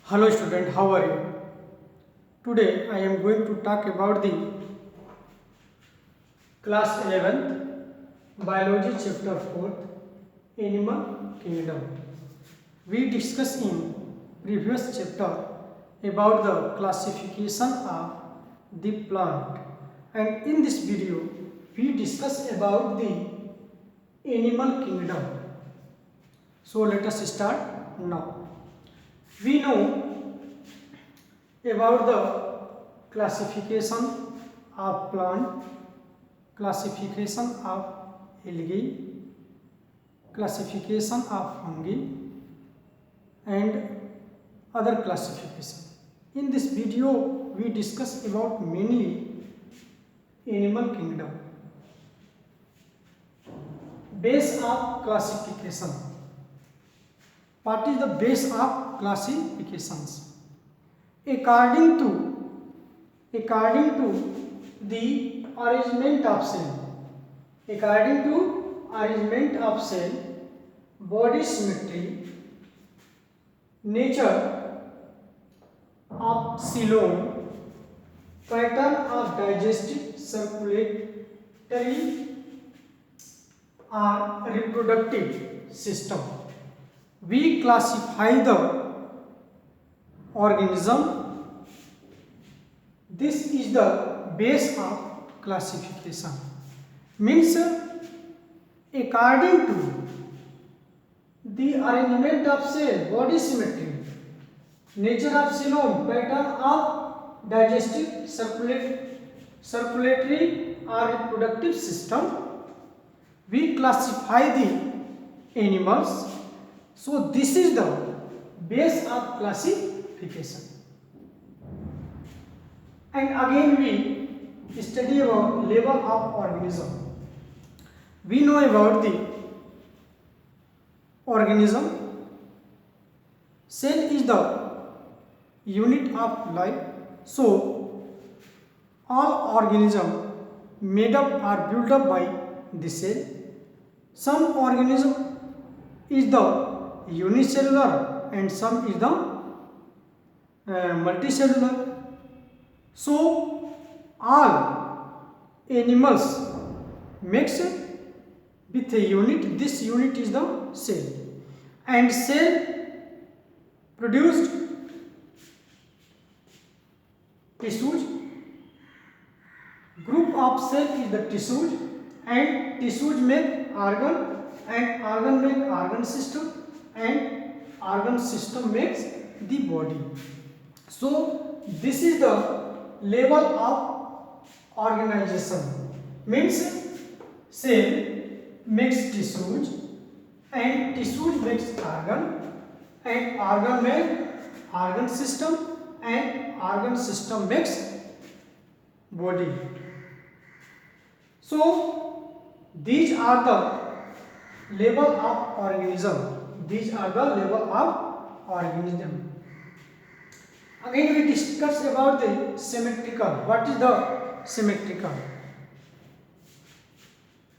Hello student, how are you? Today I am going to talk about the class 11th biology chapter 4th animal kingdom. We discussed in previous chapter about the classification of the plant, and in this video we discuss about the animal kingdom. So let us start now. We know about the classification of plant, classification of algae, classification of fungi and other classification. In this video we discuss about mainly animal kingdom. Base of classification. What is the base of classifications? According to the arrangement of cell, body symmetry, nature of coelom, pattern of digestive, circulatory or reproductive system, we classify the organism. This is the base of classification. Means according to the arrangement of cell, body symmetry, nature of coelom, pattern of digestive, circulatory or reproductive system, we classify the animals. So this is the base of classification. And again we study about level of organism. We know about the organism. Cell is the unit of life. So all organism made up or built up by the cell. Some organism is the unicellular and some is the multicellular. So all animals mixed with a unit. This unit is the cell, and cell produced tissues. Group of cell is the tissues, and tissues make organ, and organ make organ system, and organ system makes the body. So this is the level of organization. Means cell makes tissues, and tissues makes organ, and organ makes organ system, and organ system makes body. So these are the level of organism. These are the level of organism. Again we discuss about the symmetrical. What is the symmetrical?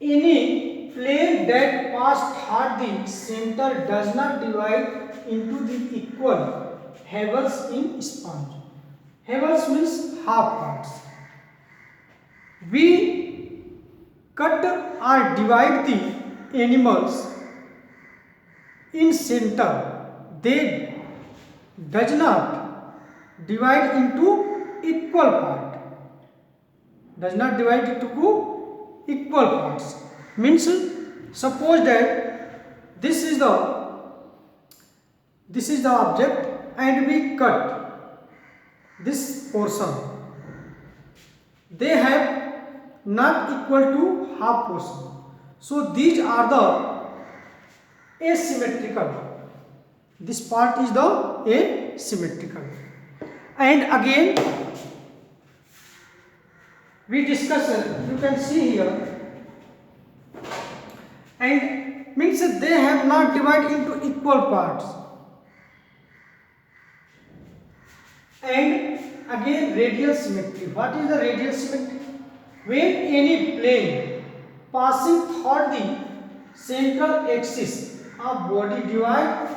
Any plane that passed through the center does not divide into the equal halves in sponge. Halves means half parts. We cut or divide the animals in center. They does not divide into equal part. Does not divide into equal parts. Means suppose that this is the object and we cut this portion. They have not equal to half portion. So these are the asymmetrical. This part is the asymmetrical. And again we discuss, you can see here, and means that they have not divided into equal parts. And again radial symmetry. What is the radial symmetry? When any plane passing through the central axis of body divide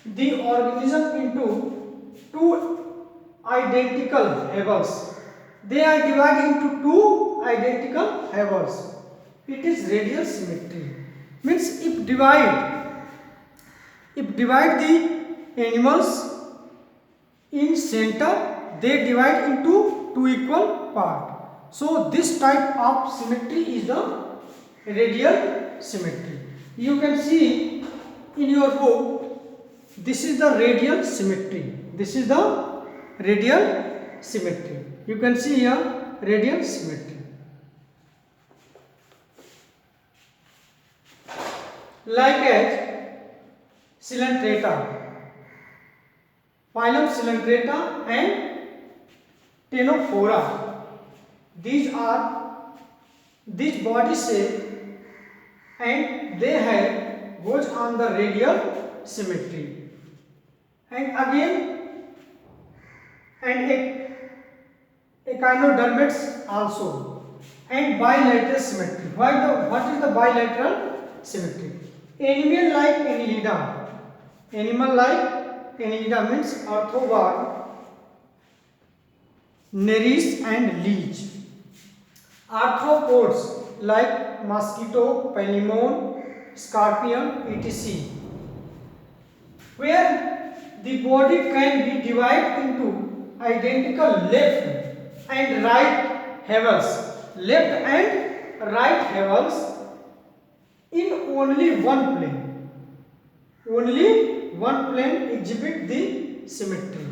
the organism into two identical halves. They are divided into two identical halves. It is radial symmetry. Means if divide the animals in center, they divide into two equal parts. So this type of symmetry is the radial symmetry. You can see in your book, this is the radial symmetry. This is the radial symmetry. You can see here radial symmetry. Like as Coelenterata, phylum Coelenterata and Ctenophora. These body shape and they have goes on the radial symmetry. And again, and echinodermates also, and bilateral symmetry. What is the bilateral symmetry? Animal like Annelida. Animal like Annelida means arthropods, Nereis and leech. Arthropods like mosquito, pelimon, scorpion, etc. Where the body can be divided into identical left and right halves. Left and right halves in only one plane. Only one plane exhibit the symmetry.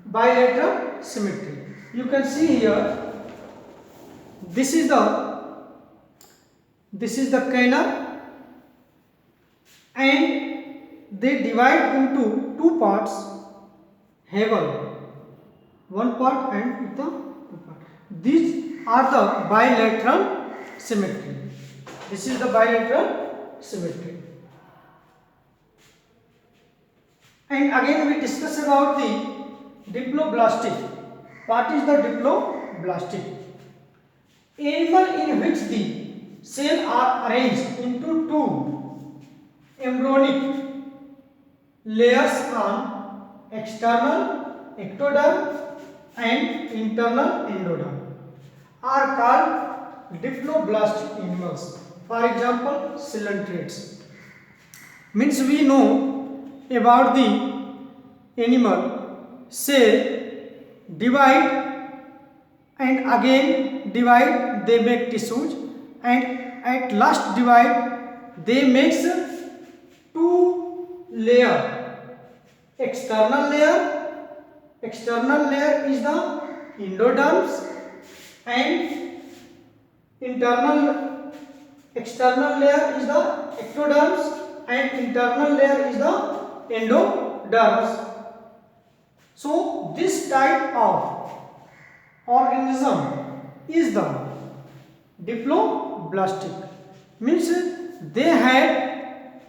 Bilateral symmetry. You can see here. This is the canal, and they divide into two parts. Havel, one part and the two part. These are the bilateral symmetry. This is the bilateral symmetry. And again we discuss about the diploblastic. What is the diploblastic? Animal in which the cells are arranged into two embryonic layers on external ectoderm and internal endoderm are called diploblastic animals. For example, coelentrates. Means we know about the animal cell divide and again divide, they make tissues, and at last divide they make two layer. External layer is the endoderms, and external layer is the ectoderms, and internal layer is the endoderms. So this type of organism is the diploblastic. Means they had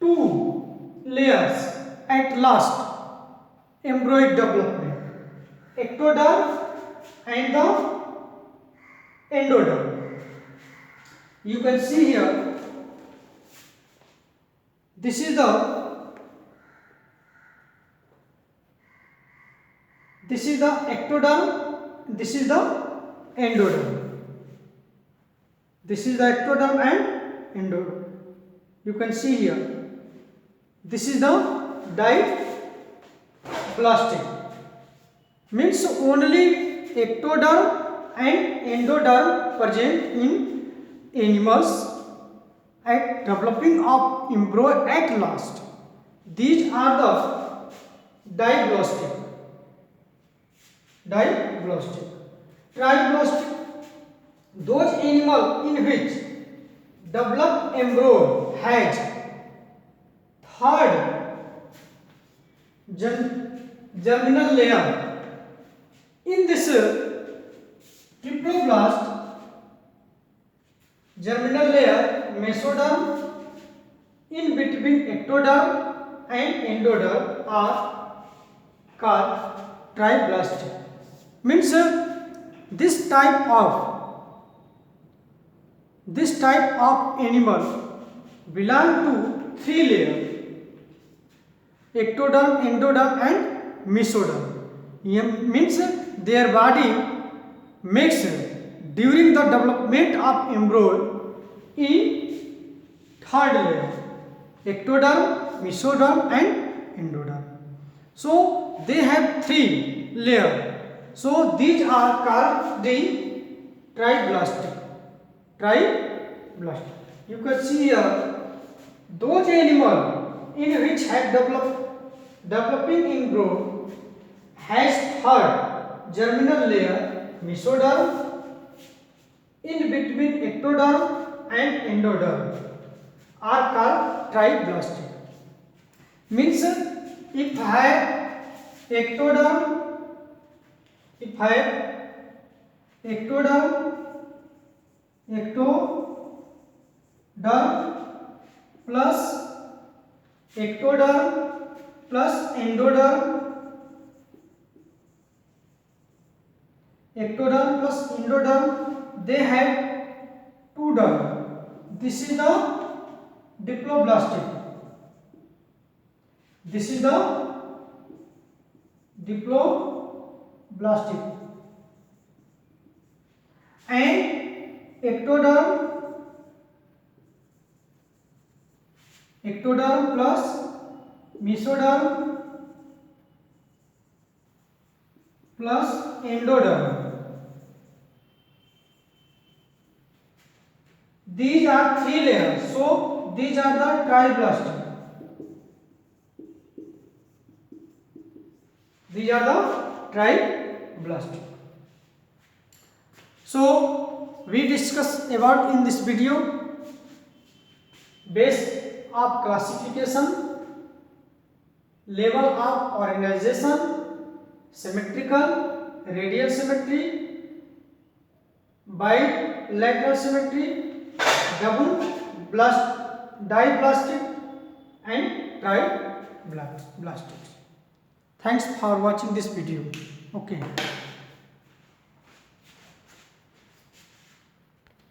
two layers at last embryoid development, ectoderm and the endoderm. You can see here, this is the ectoderm, this is the endoderm. This is the ectoderm and endoderm. You can see here, this is the diplastic. Means only ectoderm and endoderm present in animals at developing of embryo at last. These are the diplastic. Triplastic, those animals in which developed embryo has third germinal layer. In this triploblast, germinal layer mesoderm in between ectoderm and endoderm are called triplastic. Means this type of animal belong to three layers. ectoderm, endoderm and mesoderm. Means their body makes during the development of embryo in third layer, ectoderm, mesoderm and endoderm. So they have 3 layers. So these are called the triblastic. Triblastic. You can see here those animals in which have developing embryo has third germinal layer, mesoderm, in between ectoderm and endoderm are called triblastic. Means if I have ectoderm, plus ectoderm plus endoderm, they have 2 derm. This is the diploblastic. This is the diploblastic. And ectoderm plus mesoderm plus endoderm. These are 3 layers, so these are the triblastic. These are the triblastic. So we discuss about in this video base of classification, level of organization, symmetrical, radial symmetry, bilateral symmetry, diplastic and triblastic. Thanks for watching this video. Okay.